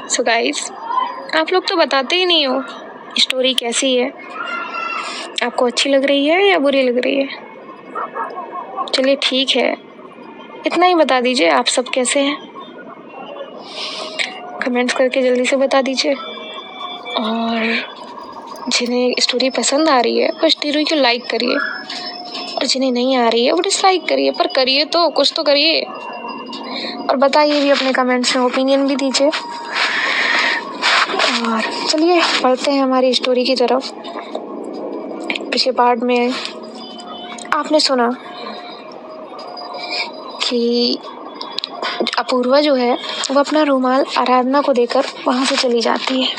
So guys, आप लोग तो बताते ही नहीं हो स्टोरी कैसी है, आपको अच्छी लग रही है या बुरी लग रही है। चलिए ठीक है, इतना ही बता दीजिए आप सब कैसे हैं। कमेंट्स करके जल्दी से बता दीजिए। और जिन्हें स्टोरी पसंद आ रही है वो स्टोरी को लाइक करिए, और जिन्हें नहीं आ रही है वो डिसलाइक करिए, पर करिए तो कुछ तो करिए। और बताइए भी, अपने कमेंट्स में ओपिनियन भी दीजिए। और चलिए बढ़ते हैं हमारी स्टोरी की तरफ। पिछले पार्ट में आपने सुना कि अपूर्वा जो है वो अपना रुमाल आराधना को देकर वहाँ से चली जाती है,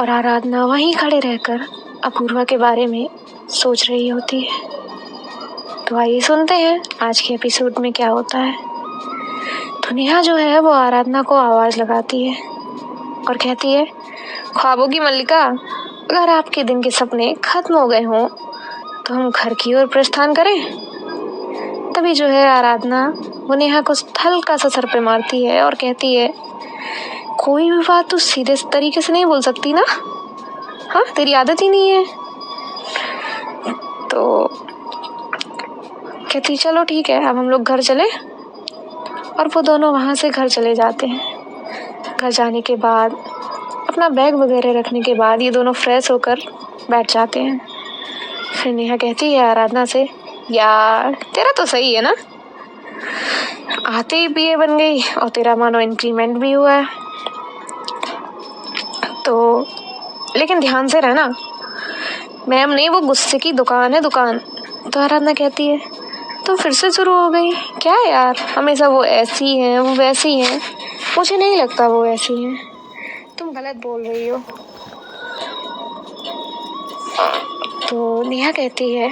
और आराधना वहीं खड़े रहकर अपूर्वा के बारे में सोच रही होती है। तो आइए सुनते हैं आज के एपिसोड में क्या होता है। तो नेहा जो है वो आराधना को आवाज़ लगाती है और कहती है, ख्वाबों की मल्लिका, अगर आपके दिन के सपने खत्म हो गए हों तो हम घर की ओर प्रस्थान करें। तभी जो है आराधना वो नेहा को हल्का सा सर पे मारती है और कहती है, कोई भी बात तू सीधे तरीके से नहीं बोल सकती ना, हाँ तेरी आदत ही नहीं है। तो कहती चलो ठीक है, अब हम लोग घर चले। और वो दोनों वहाँ से घर चले जाते हैं। घर जाने के बाद अपना बैग वगैरह रखने के बाद ये दोनों फ्रेश होकर बैठ जाते हैं। फिर नेहा कहती है आराधना से, यार तेरा तो सही है ना, आते ही बीए बन गई और तेरा मानो इंक्रीमेंट भी हुआ है। तो लेकिन ध्यान से रहना, मैम नहीं, वो गुस्से की दुकान है, दुकान। तो आराधना कहती है, तो फिर से शुरू हो गई क्या यार, हमेशा वो ऐसी हैं वो वैसी हैं, मुझे नहीं लगता वो ऐसी हैं, तुम गलत बोल रही हो। तो नेहा कहती है,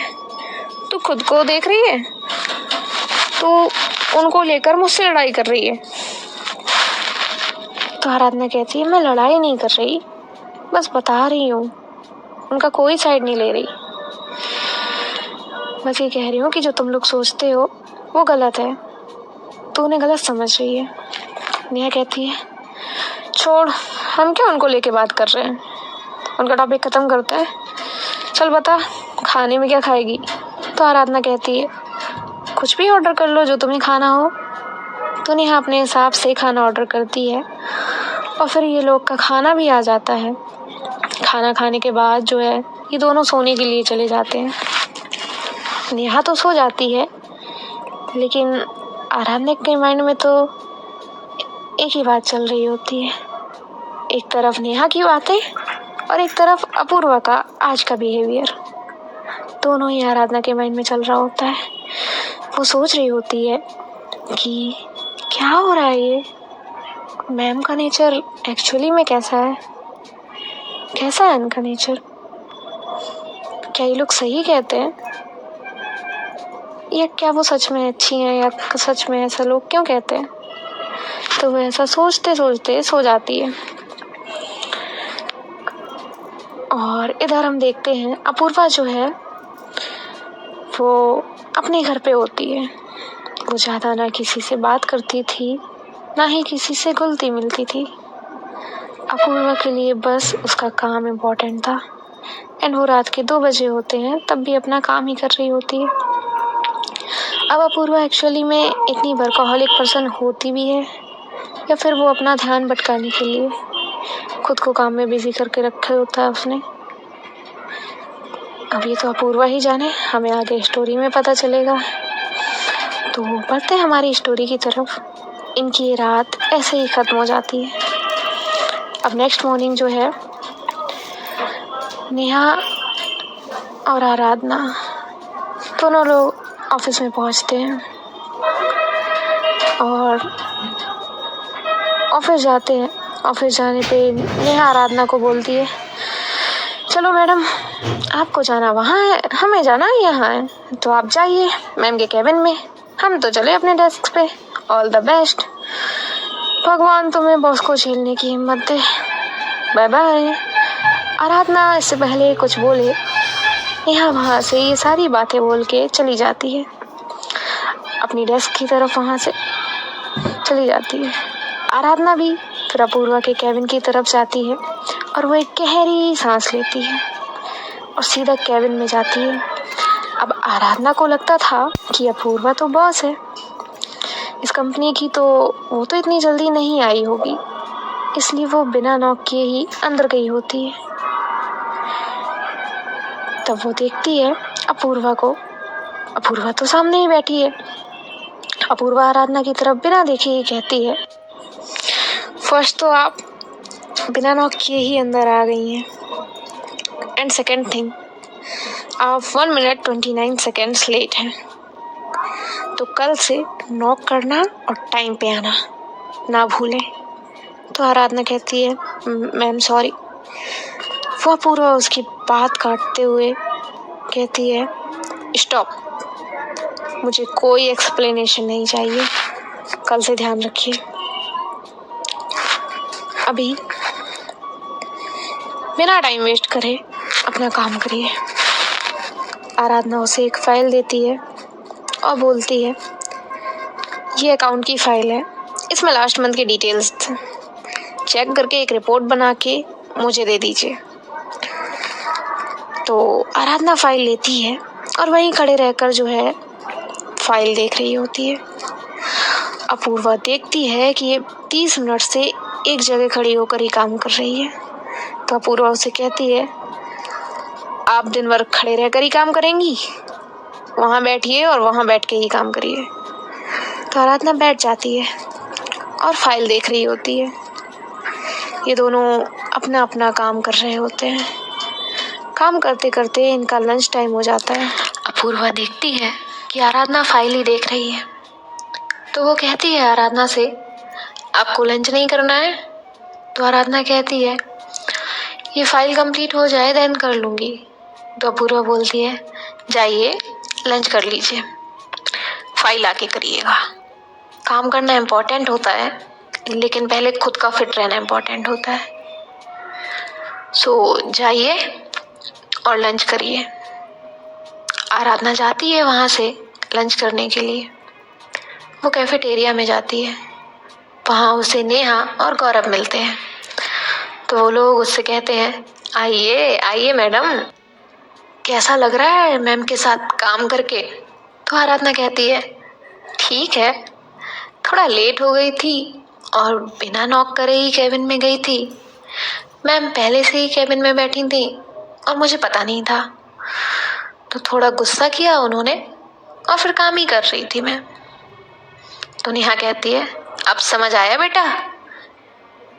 तू खुद को देख रही है, तू उनको लेकर मुझसे लड़ाई कर रही है। तो आराधना कहती है, मैं लड़ाई नहीं कर रही, बस बता रही हूँ, उनका कोई साइड नहीं ले रही, बस ये कह रही हूँ कि जो तुम लोग सोचते हो वो गलत है, तो उन्हें गलत समझ रही है। नेहा कहती है, छोड़, हम क्या उनको लेके बात कर रहे हैं, उनका टॉपिक खत्म करते हैं, चल बता खाने में क्या खाएगी। तो आराधना कहती है, कुछ भी ऑर्डर कर लो जो तुम्हें खाना हो। तो नेहा अपने हिसाब से खाना ऑर्डर करती है और फिर ये लोग का खाना भी आ जाता है। खाना खाने के बाद जो है ये दोनों सोने के लिए चले जाते हैं। नेहा तो सो जाती है, लेकिन आराधना के माइंड में तो एक ही बात चल रही होती है, एक तरफ नेहा की बातें और एक तरफ अपूर्वा का आज का बिहेवियर, दोनों ही आराधना के माइंड में चल रहा होता है। वो सोच रही होती है कि क्या हो रहा है, ये मैम का नेचर एक्चुअली में कैसा है, कैसा है इनका नेचर, क्या ये लोग सही कहते हैं, या क्या वो सच में अच्छी हैं, या सच में ऐसा लोग क्यों कहते हैं। तो वो ऐसा सोचते सोचते सो जाती है। और इधर हम देखते हैं अपूर्वा जो है वो अपने घर पे होती है। वो ज़्यादा ना किसी से बात करती थी, ना ही किसी से घुलती मिलती थी। अपूर्वा के लिए बस उसका काम इम्पोर्टेंट था, एंड वो रात के 2 बजे होते हैं तब भी अपना काम ही कर रही होती है। अब अपूर्वा एक्चुअली में इतनी वर्कaholic पर्सन होती भी है, या फिर वो अपना ध्यान भटकाने के लिए खुद को काम में बिजी करके रखा होता है उसने। अब ये तो अपूर्वा ही जाने, हमें आगे स्टोरी में पता चलेगा। तो बढ़ते हैं हमारी स्टोरी की तरफ। इनकी ये रात ऐसे ही ख़त्म हो जाती है। अब नेक्स्ट मॉर्निंग जो है नेहा और आराधना दोनों लोग ऑफिस में पहुंचते हैं और ऑफिस जाते हैं। ऑफिस जाने पे नेहा आराधना को बोलती है, चलो मैडम, आपको जाना वहाँ है, हमें जाना यहाँ है, तो आप जाइए मैम के केबिन में, हम तो चले अपने डेस्क पे। ऑल द बेस्ट, भगवान तुम्हें बॉस को झेलने की हिम्मत दे, बाय बाय। आराधना इससे पहले कुछ बोले नेहा वहाँ से ये सारी बातें बोल के चली जाती है, अपनी डेस्क की तरफ वहाँ से चली जाती है। आराधना भी फिर अपूर्वा के कैबिन की तरफ जाती है और वो एक गहरी सांस लेती है और सीधा कैबिन में जाती है। अब आराधना को लगता था कि अपूर्वा तो बॉस है इस कंपनी की, तो वो तो इतनी जल्दी नहीं आई होगी, इसलिए वो बिना नॉक किए ही अंदर गई होती है। तब वो देखती है अपूर्वा को। अपूर्वा तो सामने ही बैठी है। अपूर्वा आराधना की तरफ बिना देखे ही कहती है, फर्स्ट तो आप बिना नॉक किए ही अंदर आ गई हैं, एंड सेकेंड थिंग, आप 1 मिनट 29 सेकेंड्स लेट हैं, तो कल से नॉक करना और टाइम पे आना ना भूलें। तो आराधना कहती है, मैम सॉरी। वो अपूर्वा उसकी बात काटते हुए कहती है, स्टॉप, मुझे कोई एक्सप्लेनेशन नहीं चाहिए, कल से ध्यान रखिए। अभी बिना टाइम वेस्ट करे अपना काम करिए। आराधना उसे एक फाइल देती है और बोलती है, ये अकाउंट की फाइल है, इसमें लास्ट मंथ की डिटेल्स चेक करके एक रिपोर्ट बना के मुझे दे दीजिए। तो आराधना फाइल लेती है और वहीं खड़े रहकर जो है फाइल देख रही होती है। अपूर्वा देखती है कि ये 30 मिनट से एक जगह खड़ी होकर ही काम कर रही है। तो अपूर्वा उसे कहती है, आप दिन भर खड़े रहकर ही काम करेंगी, वहाँ बैठिए और वहाँ बैठ के ही काम करिए। तो आराधना बैठ जाती है और फाइल देख रही होती है। ये दोनों अपना अपना काम कर रहे होते हैं। काम करते करते इनका लंच टाइम हो जाता है। अपूर्वा देखती है कि आराधना फाइल ही देख रही है, तो वो कहती है आराधना से, आपको लंच नहीं करना है? तो आराधना कहती है, ये फाइल कंप्लीट हो जाए देन कर लूँगी। तो अपूर्वा बोलती है, जाइए लंच कर लीजिए, फाइल आके करिएगा। काम करना इम्पोर्टेंट होता है, लेकिन पहले खुद का फिट रहना इम्पोर्टेंट होता है। सो जाइए और लंच करिए। आराधना जाती है वहाँ से लंच करने के लिए। वो कैफेटेरिया में जाती है, वहाँ उसे नेहा और गौरव मिलते हैं। तो वो लोग उससे कहते हैं, आइए आइए मैडम, कैसा लग रहा है मैम के साथ काम करके? तो आराधना कहती है, ठीक है, थोड़ा लेट हो गई थी और बिना नॉक करे ही कैबिन में गई थी। मैम पहले से ही कैबिन में बैठी थी और मुझे पता नहीं था, तो थोड़ा गुस्सा किया उन्होंने और फिर काम ही कर रही थी मैं। तो नेहा कहती है, अब समझ आया बेटा,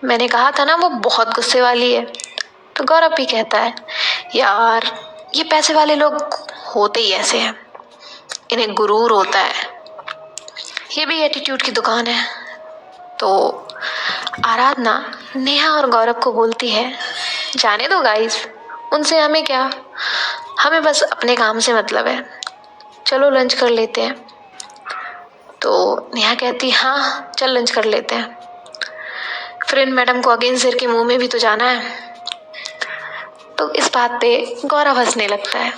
मैंने कहा था ना वो बहुत गुस्से वाली है। तो गौरव भी कहता है, यार ये पैसे वाले लोग होते ही ऐसे हैं, इन्हें गुरूर होता है, ये भी एटीट्यूड की दुकान है। तो आराधना नेहा और गौरव को बोलती है, जाने दो गाइस, उनसे हमें क्या, हमें बस अपने काम से मतलब है, चलो लंच कर लेते हैं। तो नेहा कहती, हाँ चल लंच कर लेते हैं, फिर इन मैडम को अगेन सिर के मुंह में भी तो जाना है। तो इस बात पे गौरव हंसने लगता है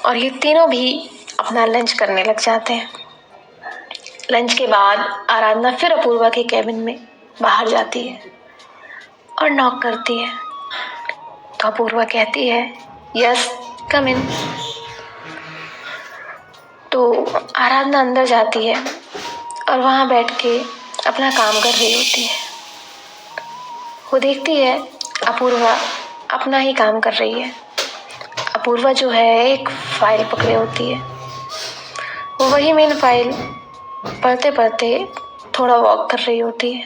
और ये तीनों भी अपना लंच करने लग जाते हैं। लंच के बाद आराधना फिर अपूर्वा के कैबिन में बाहर जाती है और नॉक करती है। तो अपूर्वा कहती है, यस कम इन। तो आराधना अंदर जाती है और वहाँ बैठ के अपना काम कर रही होती है। वो देखती है अपूर्वा अपना ही काम कर रही है। अपूर्वा जो है एक फाइल पकड़े होती है, वो वही मेन फाइल पढ़ते पढ़ते थोड़ा वॉक कर रही होती है।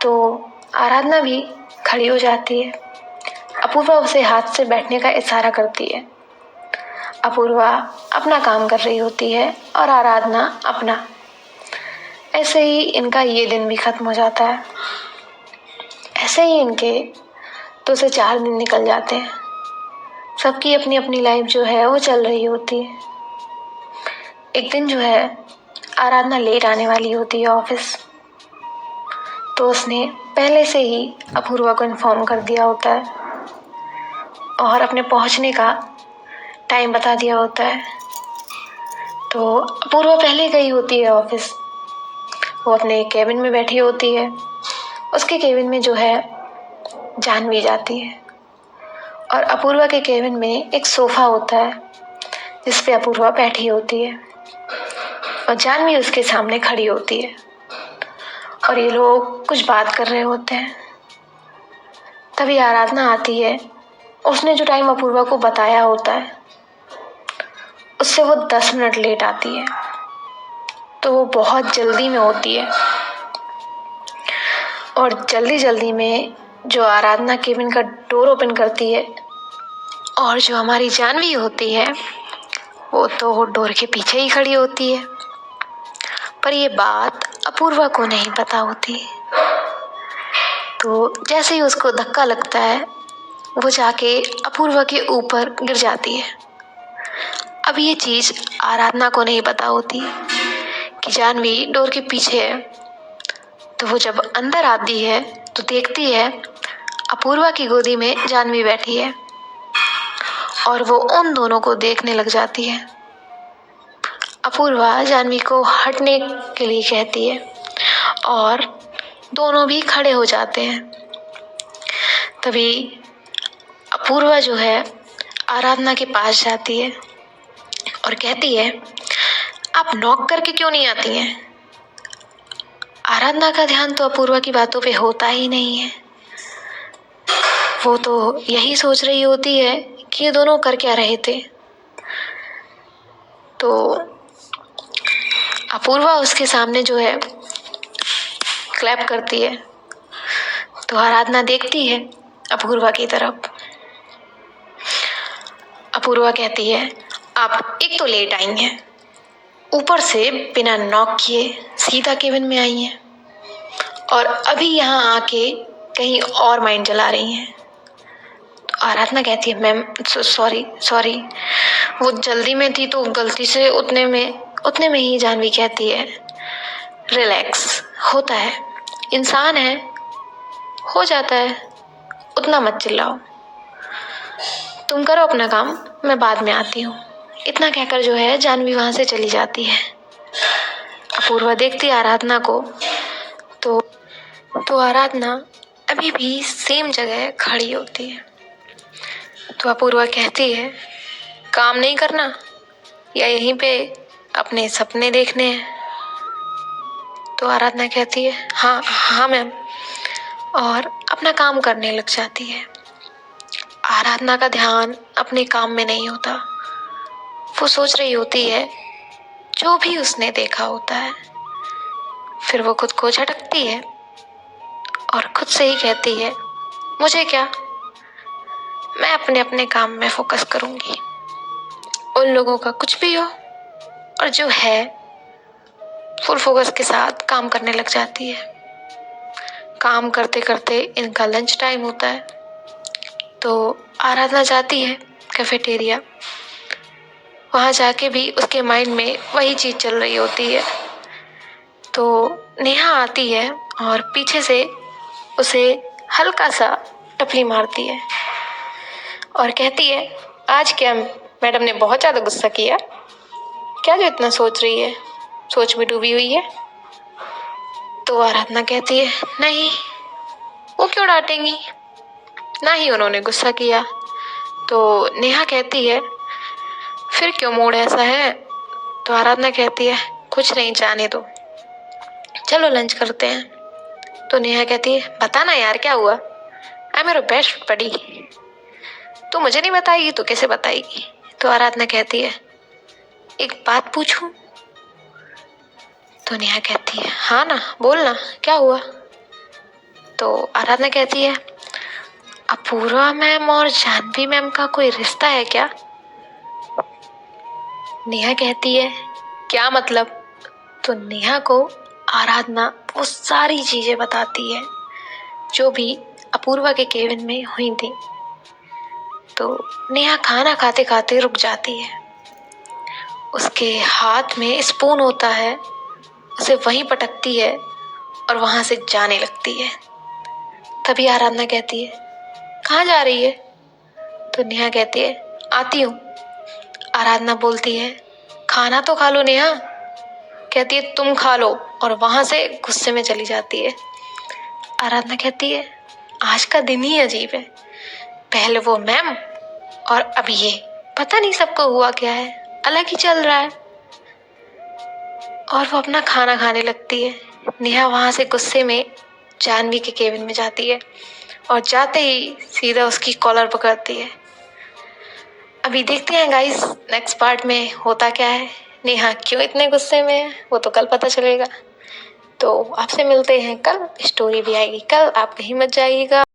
तो आराधना भी खड़ी हो जाती है। अपूर्वा उसे हाथ से बैठने का इशारा करती है। अपूर्वा अपना काम कर रही होती है और आराधना अपना। ऐसे ही इनका ये दिन भी खत्म हो जाता है। ऐसे ही इनके 2 से 4 दिन निकल जाते हैं। सबकी अपनी अपनी लाइफ जो है वो चल रही होती है। एक दिन जो है आराधना लेट आने वाली होती है ऑफिस। तो उसने पहले से ही अपूर्वा को इन्फॉर्म कर दिया होता है और अपने पहुंचने का टाइम बता दिया होता है। तो अपूर्वा पहले गई होती है ऑफिस। वो अपने कैबिन में बैठी होती है उसके केबिन में जो है जानवी जाती है और अपूर्वा के केबिन में एक सोफा होता है जिस पे अपूर्वा बैठी होती है और जानवी उसके सामने खड़ी होती है और ये लोग कुछ बात कर रहे होते हैं। तभी आराधना आती है। उसने जो टाइम अपूर्वा को बताया होता है उससे वो 10 मिनट लेट आती है, तो वो बहुत जल्दी में होती है और जल्दी जल्दी में जो आराधना केबिन का डोर ओपन करती है और जो हमारी जानवी होती है वो तो डोर के पीछे ही खड़ी होती है, पर ये बात अपूर्वा को नहीं पता होती। तो जैसे ही उसको धक्का लगता है वो जाके अपूर्वा के ऊपर गिर जाती है। अब ये चीज आराधना को नहीं पता होती कि जानवी डोर के पीछे है। तो वो जब अंदर आती है तो देखती है अपूर्वा की गोदी में जानवी बैठी है और वो उन दोनों को देखने लग जाती है। अपूर्वा जानवी को हटने के लिए कहती है और दोनों भी खड़े हो जाते हैं। तभी अपूर्वा जो है आराधना के पास जाती है और कहती है, आप नॉक करके क्यों नहीं आती हैं? आराधना का ध्यान तो अपूर्वा की बातों पे होता ही नहीं है। वो तो यही सोच रही होती है कि ये दोनों कर क्या रहे थे। तो अपूर्वा उसके सामने जो है क्लैप करती है। तो आराधना देखती है अपूर्वा की तरफ। अपूर्वा कहती है, आप एक तो लेट आई हैं, ऊपर से बिना नॉक किए सीधा केबिन में आई हैं और अभी यहाँ आके कहीं और माइंड चला रही हैं। तो आराधना कहती है, मैम सॉरी वो जल्दी में थी तो गलती से उतने में ही। जानवी कहती है, रिलैक्स, होता है, इंसान है, हो जाता है, उतना मत चिल्लाओ, तुम करो अपना काम, मैं बाद में आती हूँ। इतना कहकर जो है जानवी वहां से चली जाती है। अपूर्वा देखती आराधना को तो आराधना अभी भी सेम जगह खड़ी होती है। तो अपूर्वा कहती है, काम नहीं करना या यहीं पे अपने सपने देखने हैं? तो आराधना कहती है, हाँ मैम, और अपना काम करने लग जाती है। आराधना का ध्यान अपने काम में नहीं होता। वो सोच रही होती है जो भी उसने देखा होता है। फिर वो खुद को झटकती है और खुद से ही कहती है, मुझे क्या, मैं अपने अपने काम में फोकस करूंगी, उन लोगों का कुछ भी हो, और जो है फुल फोकस के साथ काम करने लग जाती है। काम करते करते इनका लंच टाइम होता है। तो आराधना जाती है कैफेटेरिया। वहां जाके भी उसके माइंड में वही चीज चल रही होती है। तो नेहा आती है और पीछे से उसे हल्का सा टपली मारती है और कहती है, आज क्या मैडम ने बहुत ज्यादा गुस्सा किया क्या, जो इतना सोच रही है, सोच में डूबी हुई है? तो आराधना कहती है, नहीं, वो क्यों डांटेंगी, ना ही उन्होंने गुस्सा किया। तो नेहा कहती है, फिर क्यों मूड ऐसा है? तो आराधना कहती है, कुछ नहीं, जाने दो, चलो लंच करते हैं। तो नेहा कहती है, बता ना यार क्या हुआ, आई मेरा बेस्ट बडी, तू मुझे नहीं बताएगी तो कैसे बताएगी? तो आराधना कहती है, एक बात पूछूं? तो नेहा कहती है, हाँ ना, बोलना, क्या हुआ? तो आराधना कहती है, अपूर्वा मैम और जानवी मैम का कोई रिश्ता है क्या? नेहा कहती है, क्या मतलब? तो नेहा को आराधना वो सारी चीजें बताती है जो भी अपूर्वा के केबिन में हुई थी। तो नेहा खाना खाते खाते रुक जाती है। उसके हाथ में स्पून होता है, उसे वहीं पटकती है और वहां से जाने लगती है। तभी आराधना कहती है, कहाँ जा रही है? तो नेहा कहती है, आती हूँ। आराधना बोलती है, खाना तो खा लो नेहा। कहती है, तुम खा लो, और वहां से गुस्से में चली जाती है। आराधना कहती है आज का दिन ही अजीब है, पहले वो मैम और अब ये, पता नहीं सबको हुआ क्या है, अलग ही चल रहा है। और वो अपना खाना खाने लगती है। नेहा वहां से गुस्से में जानवी के केबिन में जाती है और जाते ही सीधा उसकी कॉलर पकड़ती है। अभी देखते हैं गाइस नेक्स्ट पार्ट में होता क्या है, नेहा क्यों इतने गुस्से में है, वो तो कल पता चलेगा। तो आपसे मिलते हैं कल, स्टोरी भी आएगी कल, आप कहीं मत जाइएगा।